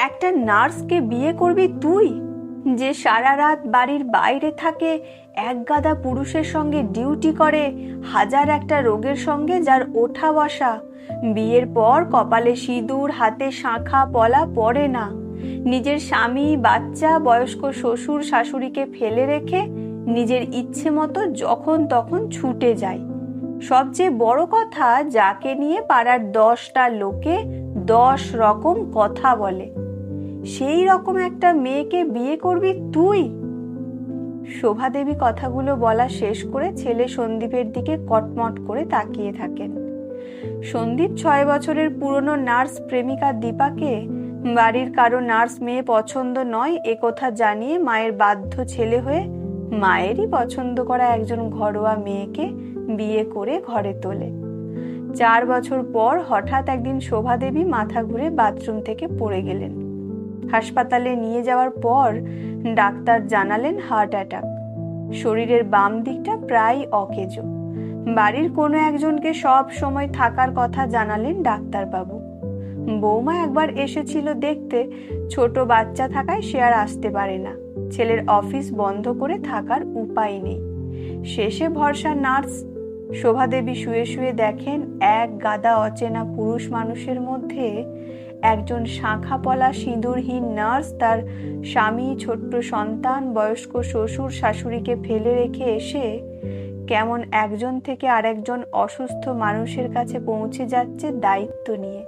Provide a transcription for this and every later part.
একটা নার্সকে বিয়ে করবি তুই, যে সারা রাত বাড়ির বাইরে থাকে, এক গাদা পুরুষের সঙ্গে ডিউটি করে, হাজার একটা রোগের সঙ্গে যার ওঠা বসা, বিয়ের পর কপালে সিঁদুর, হাতে শাঁখা পলা পড়ে না, নিজের স্বামী, বাচ্চা, বয়স্ক শ্বশুর শাশুড়িকে ফেলে রেখে নিজের ইচ্ছে মতো যখন তখন ছুটে যায়। সবচেয়ে বড় কথা, যাকে নিয়ে পাড়ার 10টা লোকে 10 রকম কথা বলে, সেই রকম একটা মেয়েকে বিয়ে করবি তুই? শোভা দেবী কথাগুলো বলা শেষ করে ছেলে সন্দীপের দিকে কটমট করে তাকিয়ে থাকেন। সন্দীপ 6 বছরের পুরনো নার্স প্রেমিকা দীপাকে বাড়ির কারো নার্স মেয়ে পছন্দ নয় এ কথা জানিয়ে মায়ের বাধ্য ছেলে হয়ে মায়েরই পছন্দ করা একজন ঘরোয়া মেয়েকে বিয়ে করে ঘরে তোলে। 4 বছর পর হঠাৎ একদিন শোভা দেবী মাথা ঘুরে বাথরুম থেকে পড়ে গেলেন। হাসপাতালে নিয়ে যাওয়ার পর ডাক্তার জানালেন হার্ট অ্যাটাক। শরীরের বাম দিকটা প্রায় অকেজো। বাড়ির কোনো একজনকে সব সময় থাকার কথা জানালেন ডাক্তারবাবু। বৌমা একবার এসেছিল দেখতে, ছোট বাচ্চা থাকায় সে আর আসতে পারে না। ছেলের অফিস বন্ধ করে থাকার উপায় নেই। শেষে ভরসা নার্স। শোভা দেবী শুয়ে শুয়ে দেখেন এক গাদা অচেনা পুরুষ মানুষের মধ্যে একজন শাঁখা পলা সিঁদুরহীন নার্স তার স্বামী, ছোট্ট সন্তান, বয়স্ক শ্বশুর শাশুড়িকে ফেলে রেখে এসে কেমন একজন থেকে আরেকজন অসুস্থ মানুষের কাছে পৌঁছে যাচ্ছে দায়িত্ব নিয়ে,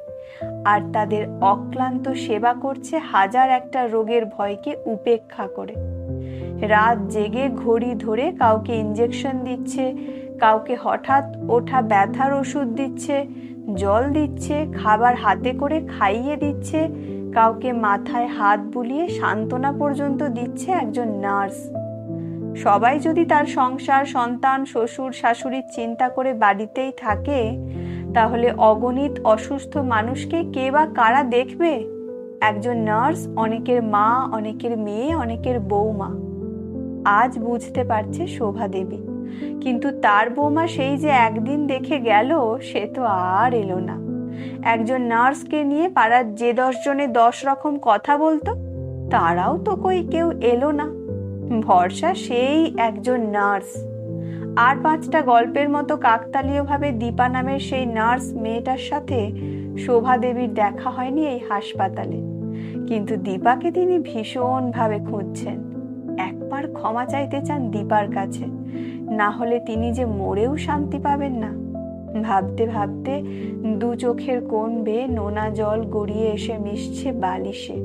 আর তাদের অক্লান্ত সেবা করছে হাজার একটা রোগের ভয়কে উপেক্ষা করে। রাত জেগে ঘড়ি ধরে কাউকে ইঞ্জেকশন দিচ্ছে, কাউকে হঠাৎ ওঠা ব্যথার ওষুধ দিচ্ছে, জল দিচ্ছে, খাবার হাতে করে খাইয়ে দিচ্ছে, কাউকে মাথায় হাত বুলিয়ে সান্ত্বনা পর্যন্ত দিচ্ছে একজন নার্স। সবাই যদি তার সংসার, সন্তান, শ্বশুর শাশুড়ির চিন্তা করে বাড়িতেই থাকে, তাহলে অগণিত অসুস্থ মানুষকে কে বা কারা দেখবে? একজন নার্স অনেকের মা, অনেকের মেয়ে, অনেকের বৌমা। আজ বুঝতে পারছে শোভা দেবী, কিন্তু তার বৌমা সেই যে একদিন দেখে গেল, সে তো আর এলো না। একজন নার্সকে নিয়ে পাড়ার যে 10 জনে 10 রকম কথা বলতো, তারাও তো কই কেউ এলো না। ভরসা সেই একজন নার্স। আর 5টা গল্পের মতো কাকতালীয় ভাবে দীপা নামের সেই নার্স মেয়েটার সাথে শোভা দেবীর দেখা হয়নি এই হাসপাতালে, কিন্তু দীপাকে তিনি ভীষণ ভাবে খুঁজছেন। একবার ক্ষমা চাইতে চান দীপার কাছে, না হলে তিনি যে মরেও শান্তি পাবেন না। ভাবতে ভাবতে 2 চোখের কোণ বেয়ে নোনা জল গড়িয়ে এসে মিশছে বালিশে।